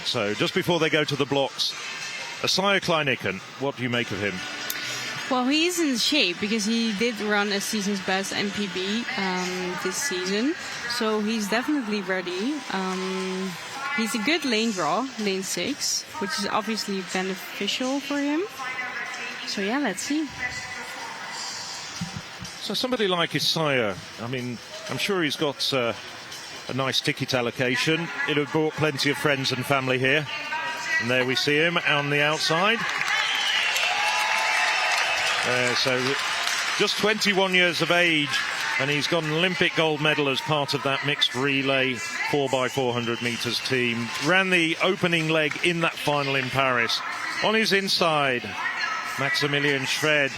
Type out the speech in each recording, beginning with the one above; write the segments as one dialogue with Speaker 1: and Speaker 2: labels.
Speaker 1: So just before they go to the blocks, Asaya Kleiniken, what do you make of him?
Speaker 2: Well, he's in shape because he did run a season's best MPB this season. So he's definitely ready. He's a good lane draw, lane 6, which is obviously beneficial for him. So yeah, let's see.
Speaker 1: So somebody like Isaiah, I mean, I'm sure he's got a nice ticket allocation. He'll have brought plenty of friends and family here. And there we see him on the outside. So just 21 years of age, and he's got an Olympic gold medal as part of that mixed relay 4x400 metres team. Ran the opening leg in that final in Paris. On his inside, Maximilian Schred,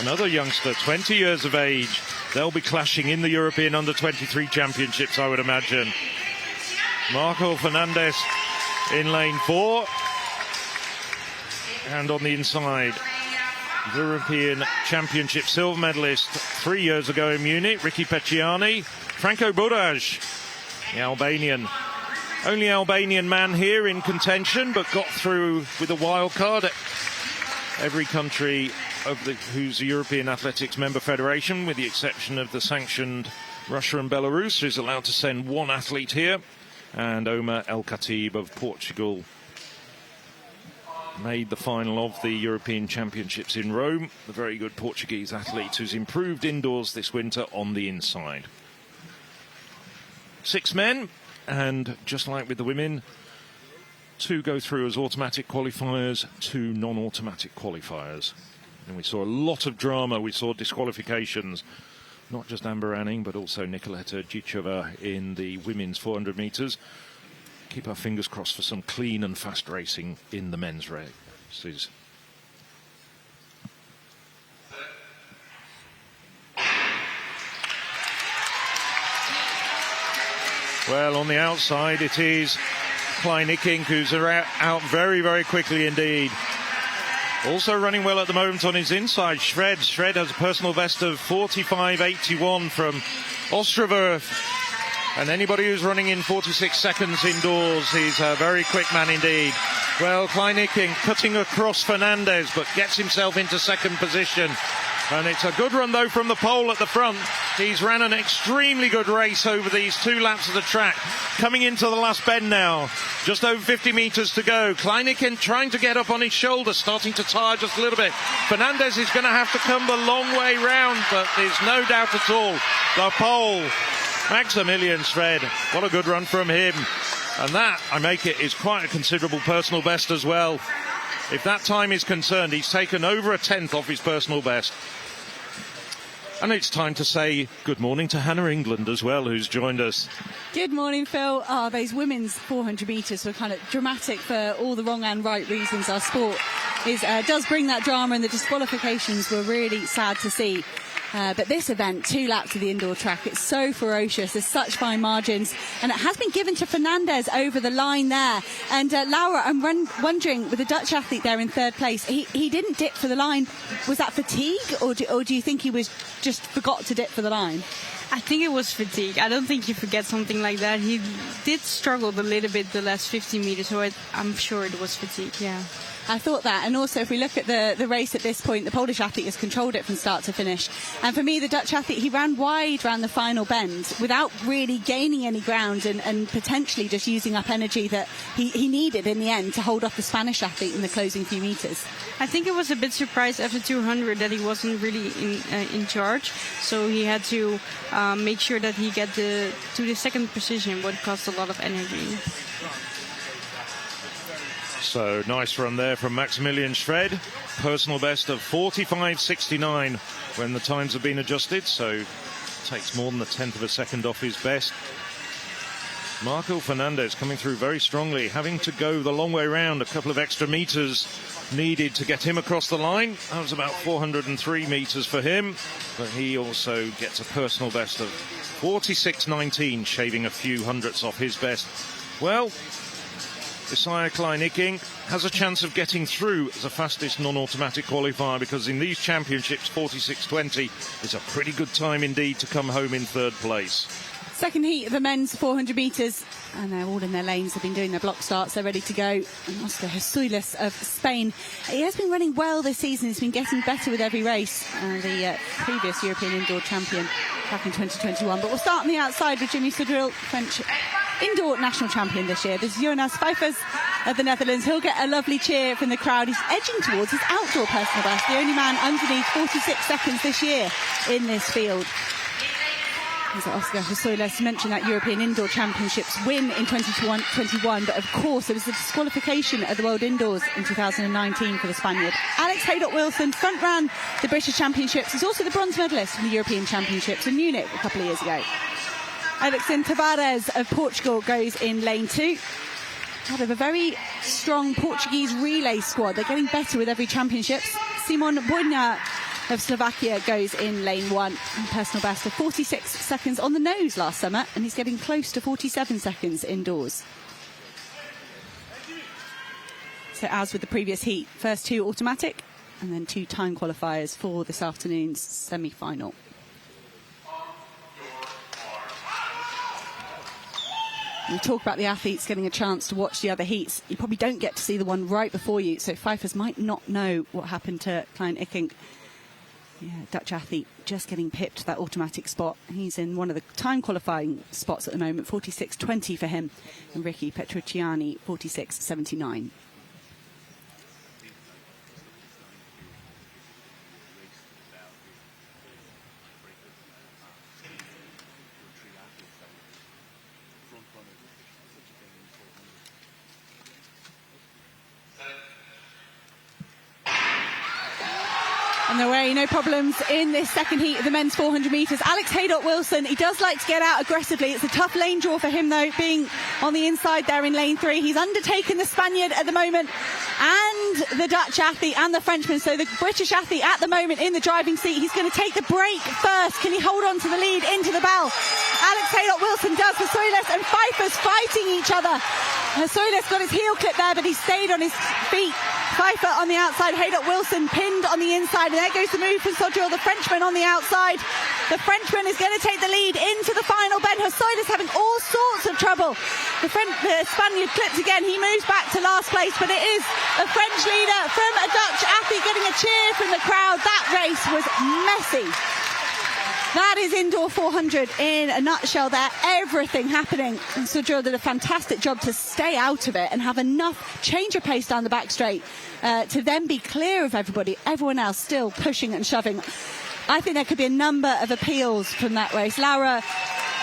Speaker 1: another youngster, 20 years of age. They'll be clashing in the European Under-23 Championships, I would imagine. Marco Fernandez in lane 4. And on the inside, European Championship silver medalist 3 years ago in Munich, Ricky Pecciani. Franco Buraj, the Albanian. Only Albanian man here in contention, but got through with a wild card. Every country who's a European Athletics Member Federation, with the exception of the sanctioned Russia and Belarus, is allowed to send one athlete here. And Omar El Khatib of Portugal made the final of the European Championships in Rome. The very good Portuguese athlete who's improved indoors this winter on the inside. 6 men, and just like with the women, 2 go through as automatic qualifiers, 2 non-automatic qualifiers. And we saw a lot of drama. We saw disqualifications, not just Amber Anning, but also Nikoleta Gichova in the women's 400 metres. Keep our fingers crossed for some clean and fast racing in the men's races. Well, on the outside, it is Kleiniken, who's out very, very quickly indeed. Also running well at the moment on his inside, Schred. Schred has a personal best of 45.81 from Ostroverf. And anybody who's running in 46 seconds indoors, he's a very quick man indeed. Well, Kleiniken cutting across Fernandez, but gets himself into second position. And it's a good run, though, from the pole at the front. He's ran an extremely good race over these 2 laps of the track. Coming into the last bend now. Just over 50 metres to go. Kleiniken trying to get up on his shoulder, starting to tire just a little bit. Fernandez is going to have to come the long way round, but there's no doubt at all. The pole, Maximilian Schred, what a good run from him. And that, I make it, is quite a considerable personal best as well. If that time is concerned, he's taken over a 10th off his personal best. And it's time to say good morning to Hannah England as well, who's joined us.
Speaker 3: Good morning, Phil. Those women's 400 metres were kind of dramatic for all the wrong and right reasons. Our sport does bring that drama, and the disqualifications were really sad to see. But this event, 2 laps of the indoor track, it's so ferocious. There's such fine margins. And it has been given to Fernandez over the line there. And Laura, I'm wondering, with the Dutch athlete there in 3rd place, he didn't dip for the line. Was that fatigue, or do you think he was just forgot to dip for the line?
Speaker 2: I think it was fatigue. I don't think you forget something like that. He did struggle a little bit the last 50 meters, so I'm sure it was fatigue, yeah.
Speaker 3: I thought that. And also, if we look at the race at this point, the Polish athlete has controlled it from start to finish. And for me, the Dutch athlete, he ran wide around the final bend without really gaining any ground and potentially just using up energy that he needed in the end to hold off the Spanish athlete in the closing few metres.
Speaker 2: I think it was a bit surprised after 200 that he wasn't really in charge. So he had to make sure that he get to the second position, what cost a lot of energy.
Speaker 1: So nice run there from Maximilian Schred. Personal best of 45.69 when the times have been adjusted. So takes more than a 1/10 of a second off his best. Marco Fernandez coming through very strongly, having to go the long way round. A couple of extra metres needed to get him across the line. That was about 403 metres for him. But he also gets a personal best of 46.19, shaving a few hundredths off his best. Well, Isaiah Klein-Icking has a chance of getting through as the fastest non-automatic qualifier, because in these championships 46.20 is a pretty good time indeed to come home in third place.
Speaker 3: Second heat of the men's 400 metres, and they're all in their lanes. They've been doing their block starts. They're ready to go. And Oscar Jesuiles of Spain. He has been running well this season. He's been getting better with every race. The previous European indoor champion back in 2021. But we'll start on the outside with Jimmy Soudril, French indoor national champion this year. This is Jonas Vijfers of the Netherlands. He'll get a lovely cheer from the crowd. He's edging towards his outdoor personal best. The only man underneath 46 seconds this year in this field. Oscar Jesuiles mentioned that European Indoor Championships win in 2021, but of course there was a disqualification at the World Indoors in 2019 for the Spaniard. Alex Haydock-Wilson front ran the British Championships. He's also the bronze medalist in the European Championships in Munich a couple of years ago. Alexin Tavares of Portugal goes in lane 2. Part of a very strong Portuguese relay squad. They're getting better with every championships. Simon Bojna of Slovakia goes in lane 1. Personal best of 46 seconds on the nose last summer, and he's getting close to 47 seconds indoors. So as with the previous heat, first 2 automatic and then 2 time qualifiers for this afternoon's semi-final. We talk about the athletes getting a chance to watch the other heats. You probably don't get to see the one right before you, so Vijfers might not know what happened to Klein-Icking. Yeah, Dutch athlete just getting pipped to that automatic spot. He's in one of the time qualifying spots at the moment, 46.20 for him. And Ricky Petrucciani, 46.79. On the way, no problems in this second heat of the men's 400 metres. Alex Haydock-Wilson, he does like to get out aggressively. It's a tough lane draw for him, though, being on the inside there in lane 3. He's undertaken the Spaniard at the moment, and the Dutch athlete and the Frenchman. So the British athlete at the moment in the driving seat. He's going to take the break first. Can he hold on to the lead into the bell? Alex Haydock-Wilson does. Jesuiles and Vijfers fighting each other. Jesuiles got his heel clip there, but he stayed on his feet. Vijfer on the outside, Haydock-Wilson pinned on the inside, and there goes the move from Soudril, the Frenchman on the outside. The Frenchman is going to take the lead into the final bend. Jesuiles having all sorts of trouble. The Spaniard clips again. He moves back to last place, but it is a French leader from a Dutch athlete getting a cheer from the crowd. That race was messy. That is indoor 400 in a nutshell there. Everything happening. And Soudril did a fantastic job to stay out of it and have enough change of pace down the back straight to then be clear of everybody. Everyone else still pushing and shoving. I think there could be a number of appeals from that race. Laura,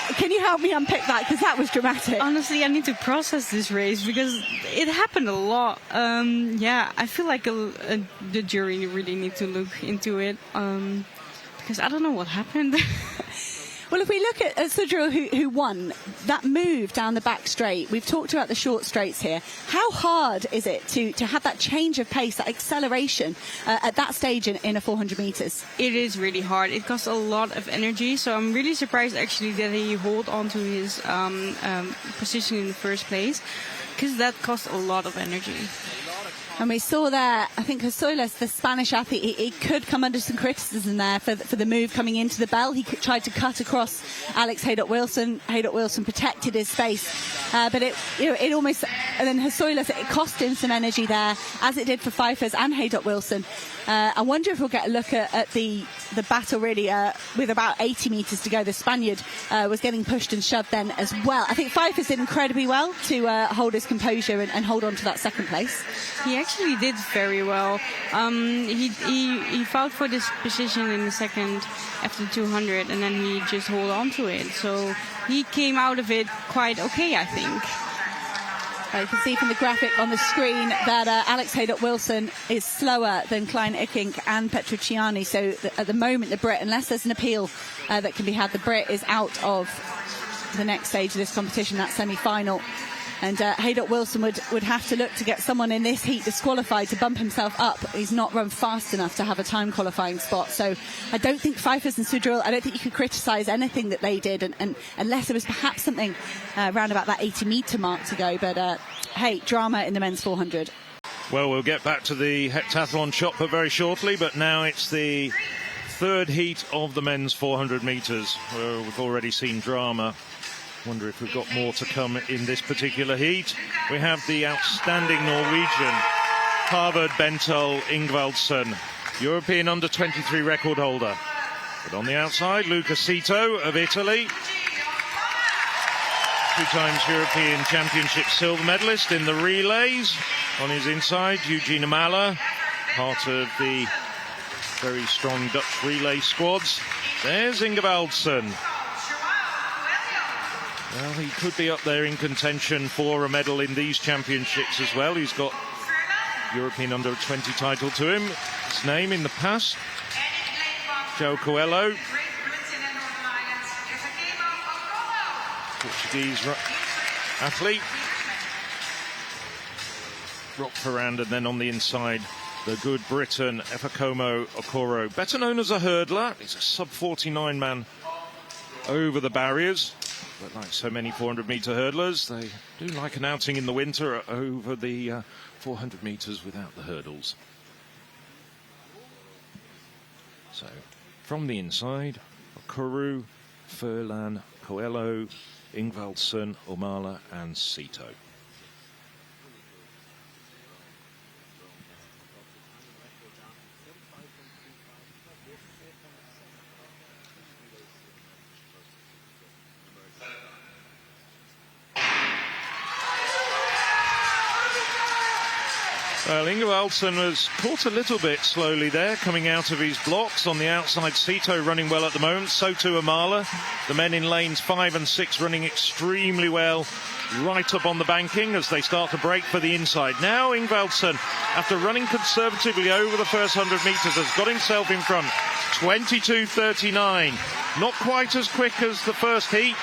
Speaker 3: can you help me unpick that? Because that was dramatic.
Speaker 2: Honestly, I need to process this race because it happened a lot. I feel like the jury really need to look into it. Because I don't know what happened.
Speaker 3: Well, if we look at Soudril, who won, that move down the back straight, we've talked about the short straights here. How hard is it to have that change of pace, that acceleration at that stage in a 400 metres?
Speaker 2: It is really hard. It costs a lot of energy, so I'm really surprised actually that he hold on to his position in the first place, because that costs a lot of energy.
Speaker 3: And we saw there, I think Jesuiles, the Spanish athlete, he could come under some criticism there for the move coming into the bell. He tried to cut across Alex Haydock-Wilson. Haydock-Wilson protected his space, but it almost, and then Jesuiles, it cost him some energy there, as it did for Vijfers and Haydock-Wilson. I wonder if we'll get a look at the battle really with about 80 metres to go. The Spaniard was getting pushed and shoved then as well. I think Vijfers did incredibly well to hold his composure and hold on to that second place.
Speaker 2: He actually did very well. He fought for this position in the second after 200, and then he just hold on to it. So he came out of it quite okay, I think.
Speaker 3: You can see from the graphic on the screen that Alex Haydock-Wilson is slower than Klein-Icking and Petrucciani. So at the moment, the Brit, unless there's an appeal that can be had, the Brit is out of the next stage of this competition, that semi-final. And Haydock Wilson would have to look to get someone in this heat disqualified to bump himself up. He's not run fast enough to have a time qualifying spot. So I don't think Pfeiffer's and Sudril, I don't think you could criticise anything that they did, and unless it was perhaps something around about that 80-metre mark to go. But hey, drama in the men's 400.
Speaker 1: Well, we'll get back to the heptathlon chopper very shortly, but now it's the third heat of the men's 400 metres, where we've already seen drama. Wonder if we've got more to come in this particular heat. We have the outstanding Norwegian Harvard Bentol Ingvaldsson, European under-23 record holder. But on the outside, Luca Cito of Italy, 2 times European Championship silver medalist in the relays. On his inside, Eugene Amala, part of the very strong Dutch relay squads. There's Ingvaldsson. Well, he could be up there in contention for a medal in these championships as well. He's got European under-20 title to him. His name in the past, João Coelho, Portuguese athlete. Rock Ferrand, and then on the inside, the good Briton Efekomo Okoro, better known as a hurdler. He's a sub-49 man over the barriers. But like so many 400-metre hurdlers, they do like an outing in the winter over the 400 metres without the hurdles. So, from the inside, Okoro, Furlan, Coelho, Ingvaldsson, Omala and Cito. Well, Ingvaldsson was caught a little bit slowly there, coming out of his blocks. On the outside, Cito running well at the moment, so too Amala. The men in lanes 5 and 6 running extremely well, right up on the banking as they start to break for the inside. Now Ingvaldsson, after running conservatively over the first 100 metres, has got himself in front, 22.39. Not quite as quick as the first heat.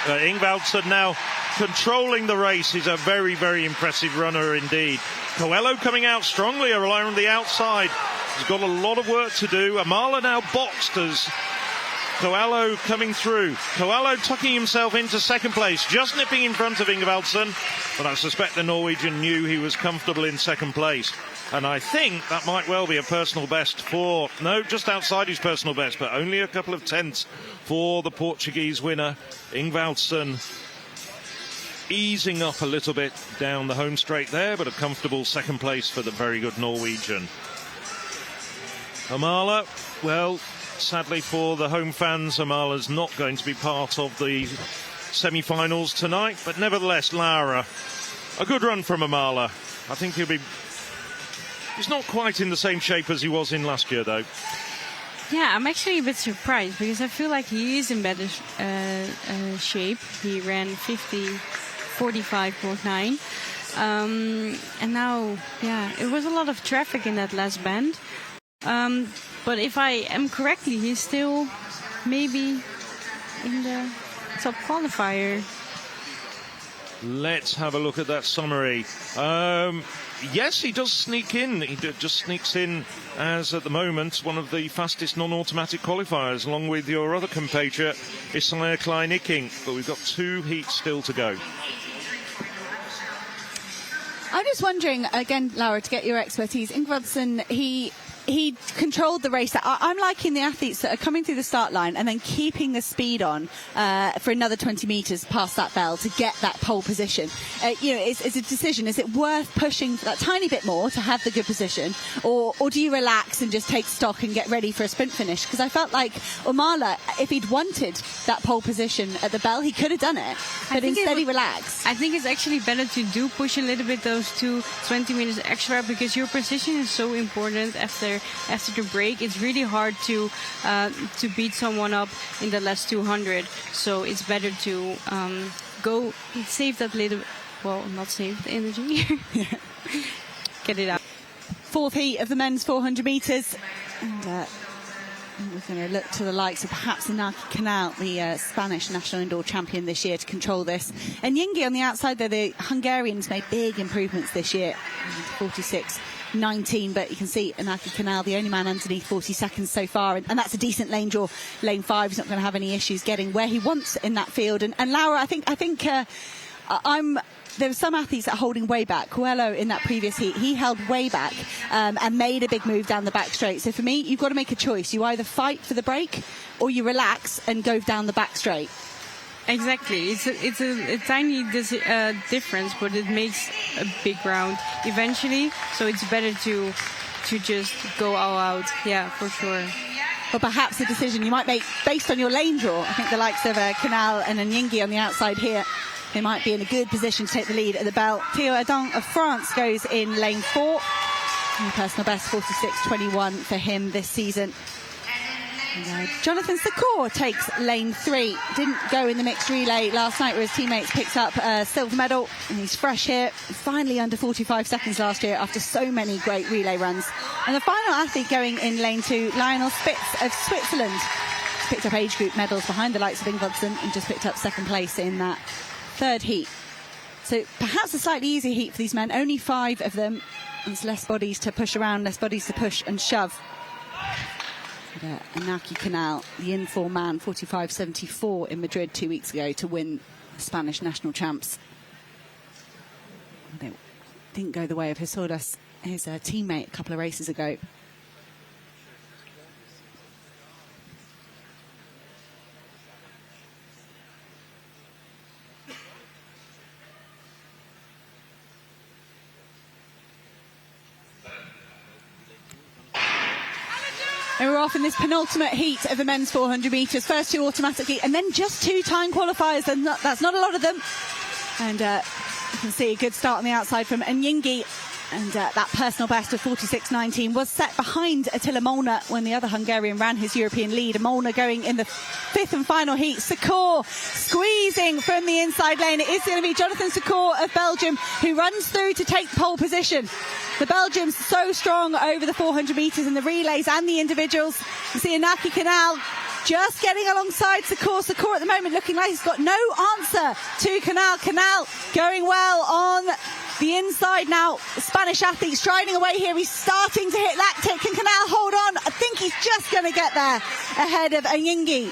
Speaker 1: Ingvaldsson now controlling the race. He's a very, very impressive runner indeed. Coelho coming out strongly around the outside. He's got a lot of work to do. Amala now boxed as Coelho coming through. Coelho tucking himself into second place, just nipping in front of Ingvaldsson. But I suspect the Norwegian knew he was comfortable in second place. And I think that might well be a personal best for, no, just outside his personal best, but only a couple of tenths for the Portuguese winner, Ingvaldsson. Easing up a little bit down the home straight there, but a comfortable second place for the very good Norwegian. Amala, well, sadly for the home fans, Amala's not going to be part of the semi-finals tonight, but nevertheless, Laura, a good run from Amala. I think he's not quite in the same shape as he was in last year, though.
Speaker 2: Yeah, I'm actually a bit surprised because I feel like he is in better shape. He ran 45.9. And now, yeah, it was a lot of traffic in that last bend. But if I am correctly, he's still maybe in the top qualifier.
Speaker 1: Let's have a look at that summary. Yes, he does sneak in. He just sneaks in as, at the moment, one of the fastest non-automatic qualifiers, along with your other compatriot, Isaiah Klein-Icking. But we've got 2 heats still to go.
Speaker 3: I'm just wondering, again, Laura, to get your expertise. Ingvaldsson, he controlled the race. I'm liking the athletes that are coming through the start line and then keeping the speed on for another 20 metres past that bell to get that pole position. It's a decision. Is it worth pushing that tiny bit more to have the good position, or do you relax and just take stock and get ready for a sprint finish? Because I felt like Omala, if he'd wanted that pole position at the bell, he could have done it, but instead he relaxed.
Speaker 2: I think it's actually better to push a little bit those 20 minutes extra, because your position is so important after the break. It's really hard to beat someone up in the last 200. So it's better to go save that little, well, not save the energy. Get it out.
Speaker 3: 4th heat of the men's 400 metres. And We're going to look to the likes of perhaps Inaki Canal, the Spanish national indoor champion this year, to control this. And Yingi on the outside there, the Hungarians made big improvements this year, 46.19, but you can see Inaki Canal, the only man underneath 40 seconds so far, and that's a decent lane draw. Lane 5, he's not going to have any issues getting where he wants in that field. And Laura, I think there were some athletes that are holding way back. Coelho in that previous heat, he held way back and made a big move down the back straight. So for me, you've got to make a choice. You either fight for the break or you relax and go down the back straight.
Speaker 2: Exactly. It's a tiny difference, but it makes a big round eventually. So it's better to just go all out. Yeah, for sure.
Speaker 3: Or perhaps a decision you might make based on your lane draw. I think the likes of Canal and Nyingi on the outside here, they might be in a good position to take the lead at the bell. Théo Adon of France goes in lane 4. And personal best 46.21 for him this season. And, Jonathan Sakor takes lane 3. Didn't go in the mixed relay last night where his teammates picked up a silver medal. And he's fresh here. Finally under 45 seconds last year after so many great relay runs. And the final athlete going in lane 2, Lionel Spitz of Switzerland. He's picked up age group medals behind the likes of Ingvardsson and just picked up second place in that third heat. So perhaps a slightly easier heat for these men. Only 5 of them. There's less bodies to push around, less bodies to push and shove. Inaki Canal, the in-form man, 45.74 in Madrid 2 weeks ago to win the Spanish national champs. It didn't go the way of his teammate a couple of races ago. And we're off in this penultimate heat of the men's 400 metres. First 2 automatically, and then just 2 time qualifiers. And that's not a lot of them. And you can see a good start on the outside from Nyingi. And that personal best of 46.19 was set behind Attila Molnár when the other Hungarian ran his European lead. Molnár going in the 5th and final heat. Sakor squeezing from the inside lane. It is going to be Jonathan Sakor of Belgium who runs through to take pole position. The Belgians so strong over the 400 metres in the relays and the individuals. You see Inaki Canal just getting alongside Sakor. Sakor at the moment looking like he's got no answer to Canal. Canal going well on the inside now. The Spanish athlete striding away here. He's starting to hit lactic. Can Canal hold on? I think he's just going to get there ahead of Nyingi.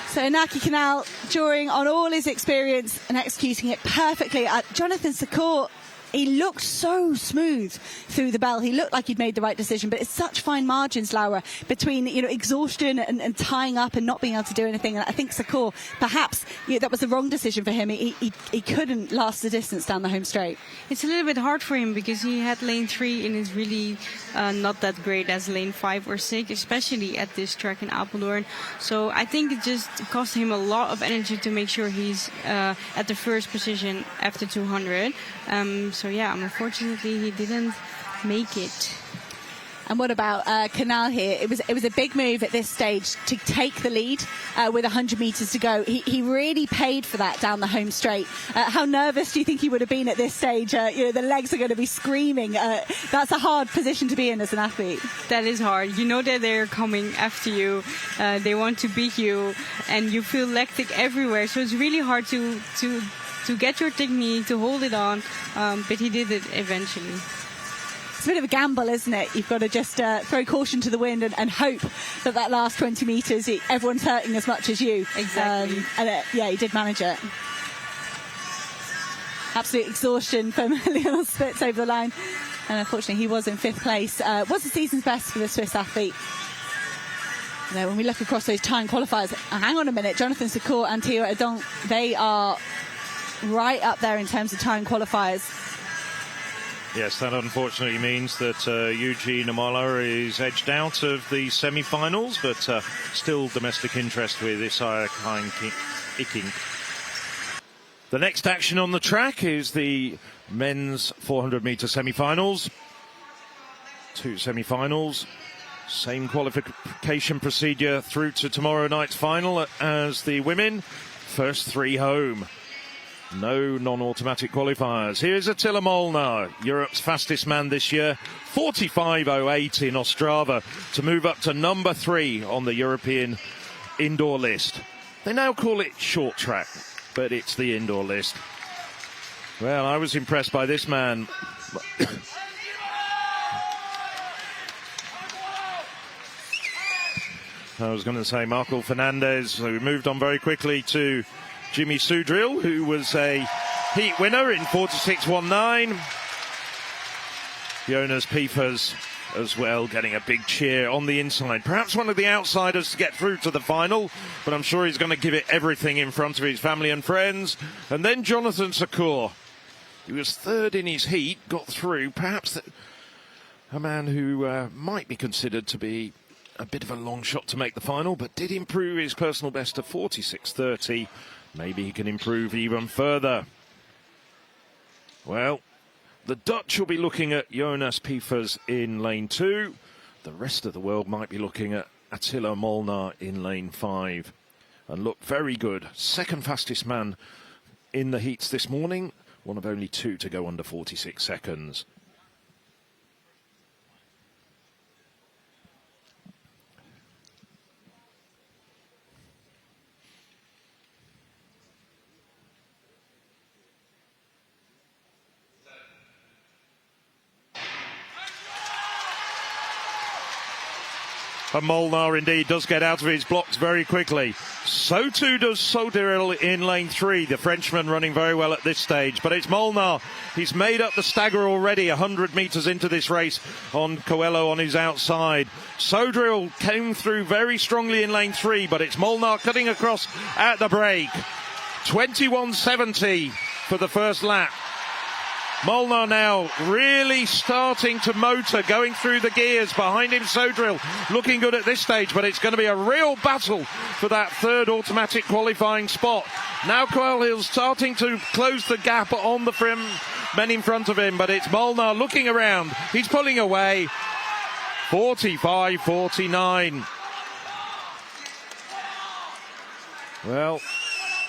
Speaker 3: So Inaki Canal drawing on all his experience and executing it perfectly. Jonathan Sakor, he looked so smooth through the bell. He looked like he'd made the right decision, but it's such fine margins, Laura, between exhaustion and tying up and not being able to do anything. And I think Sakor, perhaps that was the wrong decision for him. He couldn't last the distance down the home straight.
Speaker 2: It's a little bit hard for him because he had lane 3 and is really not that great as lane 5 or 6, especially at this track in Apeldoorn. So I think it just cost him a lot of energy to make sure he's at the first position after 200. So yeah, unfortunately he didn't make it.
Speaker 3: And what about Canal here? It was a big move at this stage to take the lead with 100 metres to go. He really paid for that down the home straight. How nervous do you think he would have been at this stage? The legs are going to be screaming. That's a hard position to be in as an athlete.
Speaker 2: That is hard. You know that they're coming after you. They want to beat you, and you feel lactic everywhere. So it's really hard to get your technique, to hold it on, but he did it eventually.
Speaker 3: It's a bit of a gamble, isn't it? You've got to just throw caution to the wind and hope that last 20 metres, everyone's hurting as much as you.
Speaker 2: Exactly.
Speaker 3: He did manage it. Absolute exhaustion from Lionel Spitz over the line. And unfortunately, he was in 5th place. Was the season's best for the Swiss athlete. When we look across those time qualifiers, hang on a minute, Jonathan Sakor and Théo Adon, they are right up there in terms of time qualifiers.
Speaker 1: Yes, that unfortunately means that Eugene Amala is edged out of the semi-finals, but still domestic interest with Isaiah Iking. The next action on the track is the men's 400-metre semi-finals. 2 semi-finals, same qualification procedure through to tomorrow night's final as the women. First 3 home. No non-automatic qualifiers. Here's Attila Molnár, Europe's fastest man this year. 45.08 in Ostrava to move up to number 3 on the European indoor list. They now call it short track, but it's the indoor list. Well, I was impressed by this man. I was going to say Marco Fernandez, who moved on very quickly to Jimmy Sudril, who was a heat winner in 46.19. Jonas Piefers as well, getting a big cheer on the inside. Perhaps one of the outsiders to get through to the final, but I'm sure he's going to give it everything in front of his family and friends. And then Jonathan Sakour, he was third in his heat, got through. Perhaps a man who might be considered to be a bit of a long shot to make the final, but did improve his personal best to 46.30. Maybe he can improve even further. Well, the Dutch will be looking at Jonas Piefers in lane 2. The rest of the world might be looking at Attila Molnár in lane 5. And look, very good. Second fastest man in the heats this morning. One of only 2 to go under 46 seconds. And Molnár indeed does get out of his blocks very quickly. So too does Sodyril in lane 3, the Frenchman running very well at this stage. But it's Molnár. He's made up the stagger already 100 metres into this race on Coelho on his outside. Sodyril came through very strongly in lane 3, but it's Molnár cutting across at the break. 21.70 for the first lap. Molnár now really starting to motor, going through the gears. Behind him, Sodyril looking good at this stage, but it's going to be a real battle for that third automatic qualifying spot. Now Coelho's starting to close the gap on the men in front of him, but it's Molnár looking around. He's pulling away. 45.49. Well,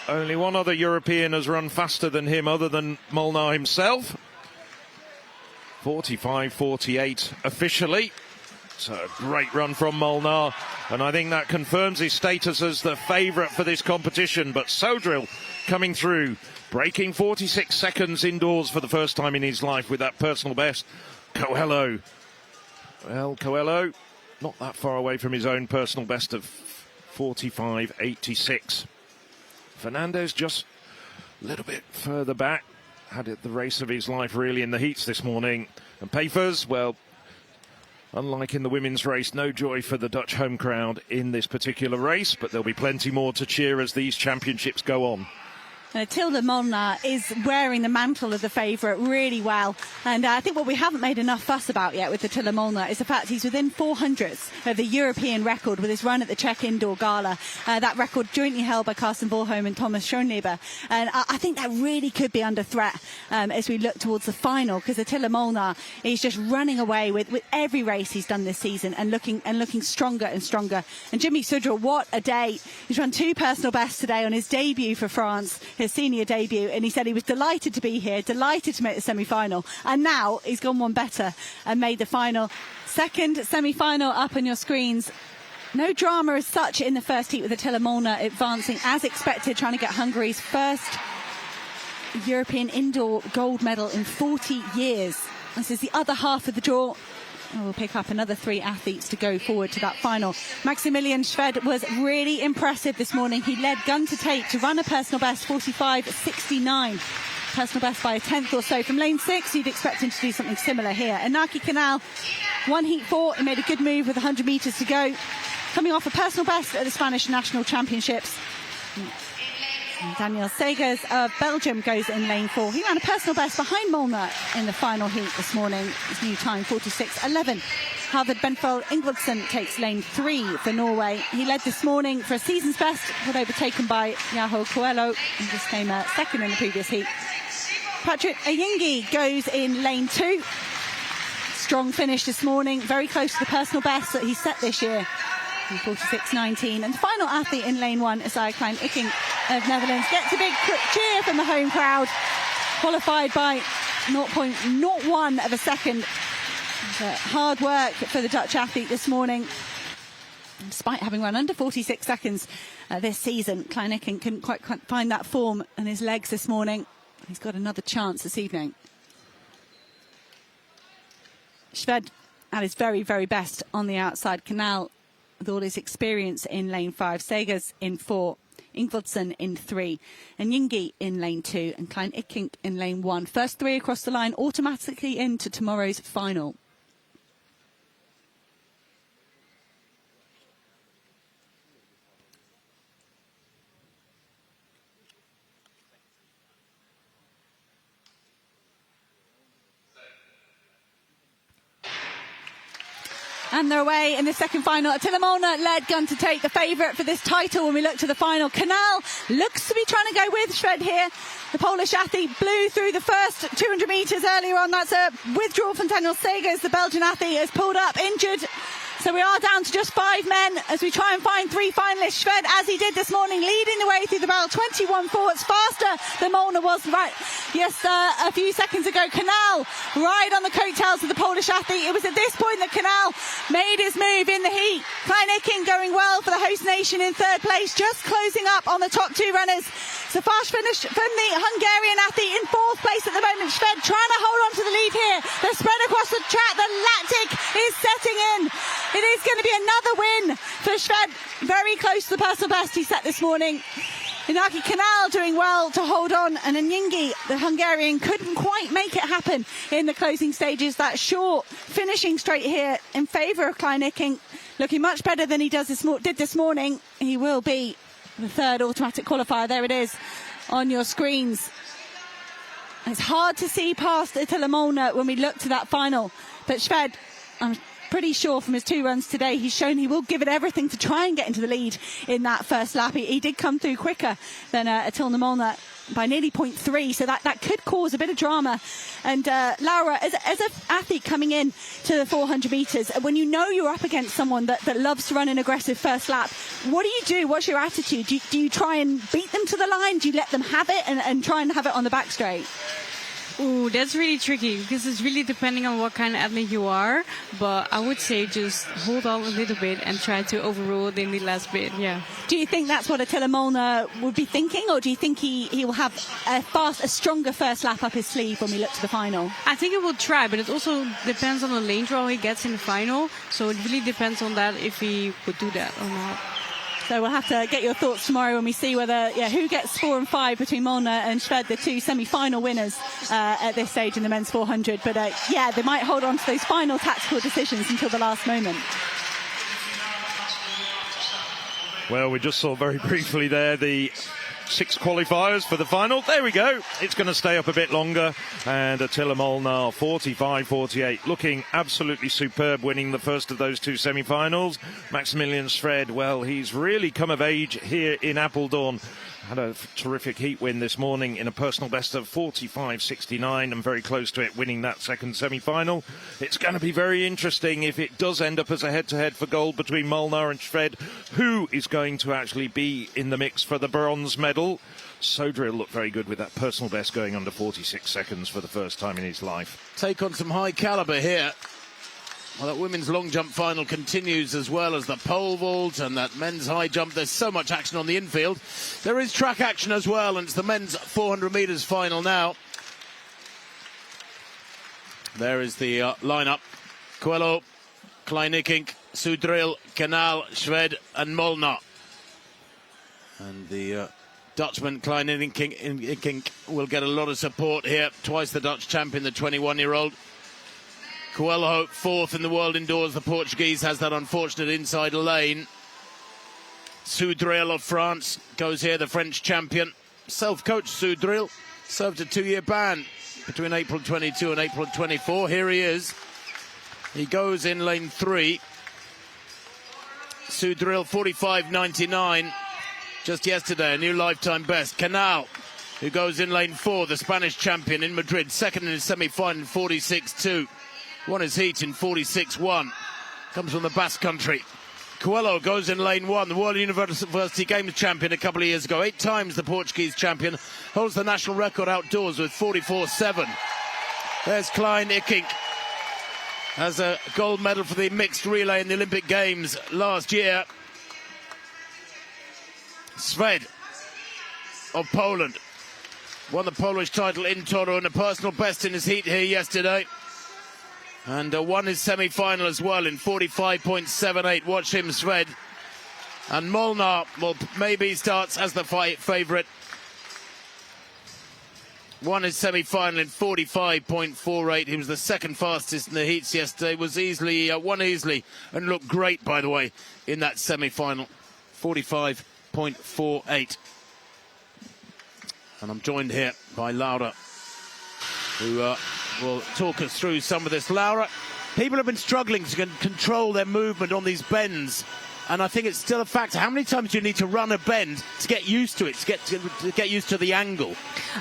Speaker 1: only one other European has run faster than him other than Molnár himself. 45.48 officially. So a great run from Molnár, and I think that confirms his status as the favourite for this competition. But Sodyril coming through, breaking 46 seconds indoors for the first time in his life with that personal best. Coelho. Well, Coelho not that far away from his own personal best of 45.86. Fernandez just a little bit further back. Had it the race of his life really in the heats this morning. And Piefers, well, unlike in the women's race, no joy for the Dutch home crowd in this particular race, but there'll be plenty more to cheer as these championships go on.
Speaker 3: Attila Molnár is wearing the mantle of the favourite really well. And I think what we haven't made enough fuss about yet with Attila Molnár is the fact he's within 400ths of the European record with his run at the Czech Indoor Gala. That record jointly held by Carsten Bornholm and Thomas Schoenleber. And I think that really could be under threat as we look towards the final, because Attila Molnár is just running away with every race he's done this season and looking stronger and stronger. And Jimmy Sudril, what a day. He's run 2 personal bests today on his debut for France, his senior debut, and he said he was delighted to be here, delighted to make the semi-final, and now he's gone one better and made the final. Second semi-final up on your screens. No drama as such in the first heat, with Attila Molnár advancing as expected, trying to get Hungary's first European indoor gold medal in 40 years. This is the other half of the draw. We'll pick up another 3 athletes to go forward to that final. Maximilian Schwed was really impressive this morning. He led gun to tape to run a personal best, 45.69. Personal best by a tenth or so. From lane 6, you'd expect him to do something similar here. Inaki Canal, 1 heat 4. He made a good move with 100 metres to go. Coming off a personal best at the Spanish National Championships. Daniel Segers of Belgium goes in lane 4. He ran a personal best behind Molnár in the final heat this morning. His new time, 46.11. Harvard Benfold Ingvardsson takes lane 3 for Norway. He led this morning for a season's best, but overtaken by Yaho Coelho, and just came second in the previous heat. Patrick Ayingi goes in lane 2. Strong finish this morning, very close to the personal best that he set this year, 46.19. And the final athlete in lane 1 is Klein Icking. of Netherlands. Gets a big cheer from the home crowd. Qualified by 0.01 of a second. Hard work for the Dutch athlete this morning. Despite having run under 46 seconds this season, Kleinikken couldn't quite find that form in his legs this morning. He's got another chance this evening. Shved at his very, very best on the outside. Canal with all his experience in lane 5. Segers in 4. Ingvardsson in 3. And Yingi in lane 2. And Kleinikken in lane 1. First 3 across the line automatically into tomorrow's final. And they're away in the second final. Attila Molnár led gun to take the favourite for this title when we look to the final. Canal looks to be trying to go with Shved here. The Polish athlete blew through the first 200 metres earlier on. That's a withdrawal from Daniel Segers. The Belgian athlete has pulled up injured. So we are down to just 5 men as we try and find 3 finalists. Shved, as he did this morning, leading the way through the battle. 21 forwards, faster than Molnár was a few seconds ago. Canal right on the coattails of the Polish athlete. It was at this point that Canal made his move in the heat. Kleinikken going well for the host nation in 3rd place, just closing up on the top 2 runners. So fast finish from the Hungarian athlete in 4th place at the moment. Shved trying to hold on to the lead here. They're spread across the track. The lactic is setting in. It is going to be another win for Shved. Very close to the personal best he set this morning. Inaki Canal doing well to hold on, and Nyingi, the Hungarian, couldn't quite make it happen in the closing stages. That short finishing straight here in favour of Kleinikken, looking much better than he did this morning. He will be the 3rd automatic qualifier. There it is on your screens. It's hard to see past Attila Molnár when we look to that final, but Shved, I'm pretty sure from his 2 runs today, he's shown he will give it everything to try and get into the lead in that first lap. He did come through quicker than Attila Molnár by nearly 0.3, so that could cause a bit of drama. And Laura, as an athlete coming in to the 400 metres, when you know you're up against someone that loves to run an aggressive first lap, what do you do? What's your attitude? Do you try and beat them to the line? Do you let them have it and try and have it on the back straight?
Speaker 2: Ooh, that's really tricky because it's really depending on what kind of athlete you are. But I would say just hold on a little bit and try to overrule it in the last bit. Yeah.
Speaker 3: Do you think that's what Attila Molnár would be thinking, or do you think he will have a stronger first lap up his sleeve when we look to the final?
Speaker 2: I think he will try, but it also depends on the lane draw he gets in the final. So it really depends on that if he would do that or not.
Speaker 3: So we'll have to get your thoughts tomorrow when we see who gets 4 and 5 between Molnár and Shved, the 2 semi-final winners at this stage in the men's 400. But they might hold on to those final tactical decisions until the last moment.
Speaker 1: Well, we just saw very briefly there the 6 qualifiers for the final. There we go. It's going to stay up a bit longer. And Attila Molnár, 45-48, looking absolutely superb, winning the first of those 2 semi-finals. Maximilian Shved, well, he's really come of age here in Apeldoorn. Had a terrific heat win this morning in a personal best of 45.69 and very close to it, winning that second semi-final. It's going to be very interesting if it does end up as a head-to-head for gold between Molnár and Shved. Who is going to actually be in the mix for the bronze medal? Sodril looked very good with that personal best going under 46 seconds for the first time in his life.
Speaker 4: Take on some high calibre here. Well, that women's long jump final continues, as well as the pole vault and that men's high jump. There's so much action on the infield. There is track action as well, and it's the men's 400 metres final now. There is the lineup. Coelho, Kleinikken, Sudril, Canal, Shved and Molnár. And the Dutchman Kleinikken will get a lot of support here. Twice the Dutch champion, the 21-year-old. Coelho, 4th in the world indoors. The Portuguese has that unfortunate inside lane. Sudril of France goes here, the French champion. Self-coached Sudril, served a 2-year ban between April 22 and April 24. Here he is. He goes in lane 3. Sudril, 45.99. Just yesterday, a new lifetime best. Canal, who goes in lane 4, the Spanish champion in Madrid. Second in his semi-final, 46.2. Won his heat in 46.1. Comes from the Basque Country. Coelho goes in lane 1, the World University Games champion a couple of years ago. 8 times the Portuguese champion. Holds the national record outdoors with 44.7. There's Klein Ikink. Has a gold medal for the mixed relay in the Olympic Games last year. Sved of Poland won the Polish title in Toro and a personal best in his heat here yesterday. And won his semi-final as well in 45.78. Watch him, Sved. And Molnár, well, maybe starts as the favourite. Won his semi-final in 45.48. He was the second fastest in the heats yesterday. Won easily and looked great, by the way, in that semi-final. 45.48. And I'm joined here by Laura, who will talk us through some of this. Laura, people have been struggling to control their movement on these bends, and I think it's still a factor. How many times do you need to run a bend to get used to it, to get used to the angle?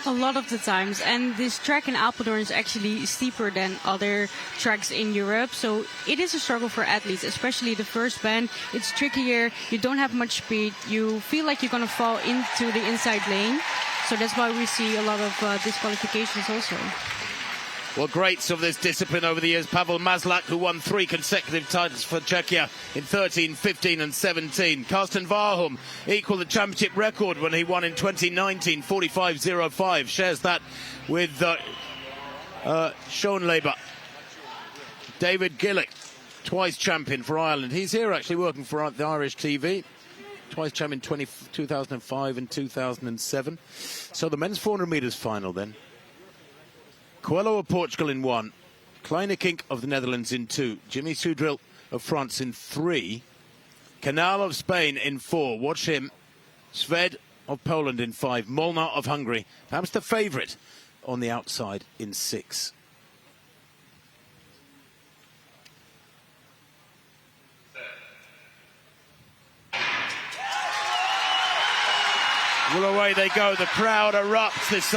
Speaker 2: A lot of the times, and this track in Apeldoorn is actually steeper than other tracks in Europe, so it is a struggle for athletes, especially the first bend. It's trickier, you don't have much speed, you feel like you're going to fall into the inside lane, so that's why we see a lot of disqualifications also.
Speaker 4: Well, greats of this discipline over the years. Pavel Maslak, who won 3 consecutive titles for Czechia in 13, 15 and 17. Karsten Warholm equalled the championship record when he won in 2019, 45.05. Shares that with Schoenleber. David Gillick, twice champion for Ireland. He's here actually working for the Irish TV. Twice champion 2005 and 2007. So the men's 400 metres final then. Coelho of Portugal in 1, Klein Ikink of the Netherlands in 2, Jimmy Soudril of France in 3, Canal of Spain in 4, watch him, Sved of Poland in 5, Molnár of Hungary, perhaps the favourite on the outside in 6. Well, away they go. The crowd erupts. This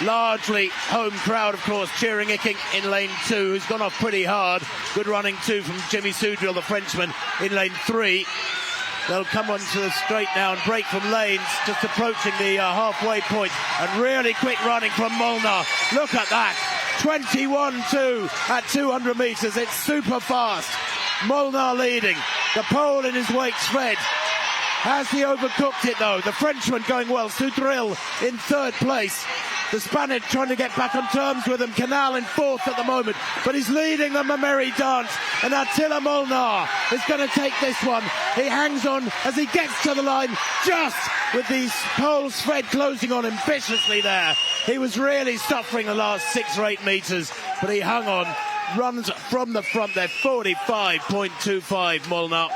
Speaker 4: largely home crowd, of course, cheering Ikink in lane 2, who's gone off pretty hard. Good running too from Jimmy Soudril, the Frenchman, in lane 3. They'll come onto the straight now and break from lanes, just approaching the halfway point. And really quick running from Molnár. Look at that. 21.2 at 200 metres. It's super fast. Molnár leading. The Pole in his wake, Sved. Has he overcooked it, though? The Frenchman going well. Soudril in 3rd place. The Spaniard trying to get back on terms with him. Canal in 4th at the moment. But he's leading them a merry dance. And Attila Molnár is going to take this one. He hangs on as he gets to the line, just with these poles, Sved closing on him viciously there. He was really suffering the last 6 or 8 metres, but he hung on. Runs from the front there. 45.25 Molnár.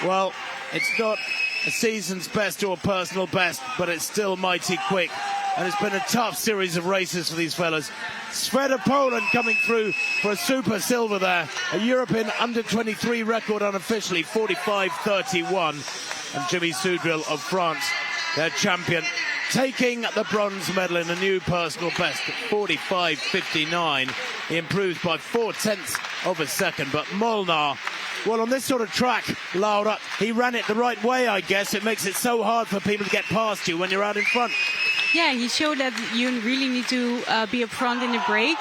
Speaker 4: Well, it's not a season's best or a personal best, but it's still mighty quick. And it's been a tough series of races for these fellas. Sved of Poland coming through for a super silver there. A European under-23 record unofficially, 45.31. And Jimmy Soudril of France, their champion, taking the bronze medal in a new personal best at 45.59. He improves by 0.4 of a second, but Molnár, well, on this sort of track, Laura, he ran it the right way, I guess. It makes it so hard for people to get past you when you're out in front.
Speaker 2: Yeah, he showed that you really need to be up front in the break.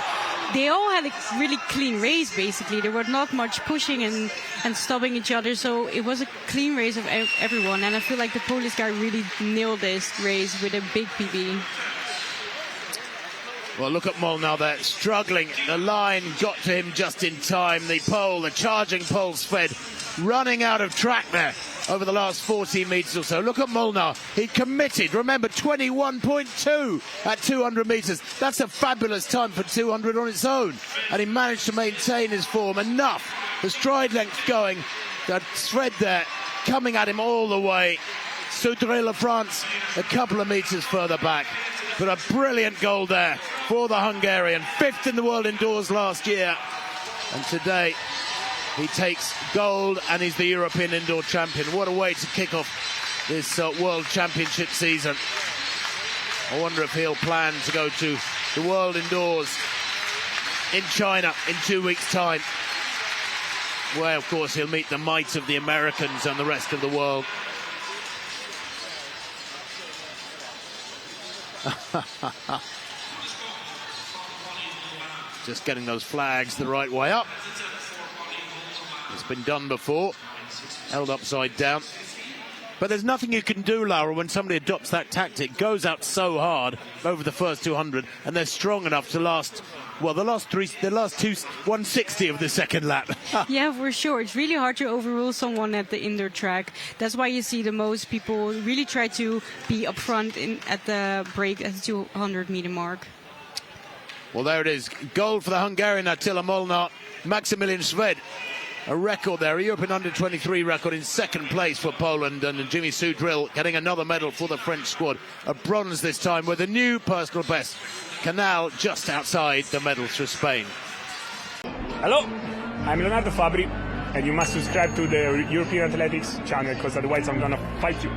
Speaker 2: They all had a really clean race, basically. There was not much pushing and stopping each other, so it was a clean race of everyone. And I feel like the Polish guy really nailed this race with a big PB.
Speaker 4: Well, look at Molnár there, struggling. The line got to him just in time. The pole, the charging pole, Sved, running out of track there over the last 40 metres or so. Look at Molnár. He committed. Remember, 21.2 at 200 metres. That's a fabulous time for 200 on its own. And he managed to maintain his form enough. The stride length going. That Sved there coming at him all the way. Soudril of France a couple of metres further back. But a brilliant goal there for the Hungarian. 5th in the world indoors last year. And today he takes gold and he's the European indoor champion. What a way to kick off this World Championship season. I wonder if he'll plan to go to the World Indoors in China in 2 weeks' time. where, of course, he'll meet the might of the Americans and the rest of the world. Just getting those flags the right way up. It's been done before, held upside down. But there's nothing you can do, Laura, when somebody adopts that tactic, goes out so hard over the first 200, and they're strong enough to last, well, the last two, 160 of the second lap.
Speaker 2: Yeah, for sure. It's really hard to overrule someone at the indoor track. That's why you see the most people really try to be up front at the break at the 200-meter mark.
Speaker 4: Well, there it is. Gold for the Hungarian Attila Molnár. Maximilian Sved, a record there, a European under-23 record in second place for Poland, and Jimmy Sudrill getting another medal for the French squad. A bronze this time with a new personal best. Canal just outside the medals for Spain.
Speaker 5: Hello, I'm Leonardo Fabri, and you must subscribe to the European Athletics channel because otherwise I'm gonna fight you.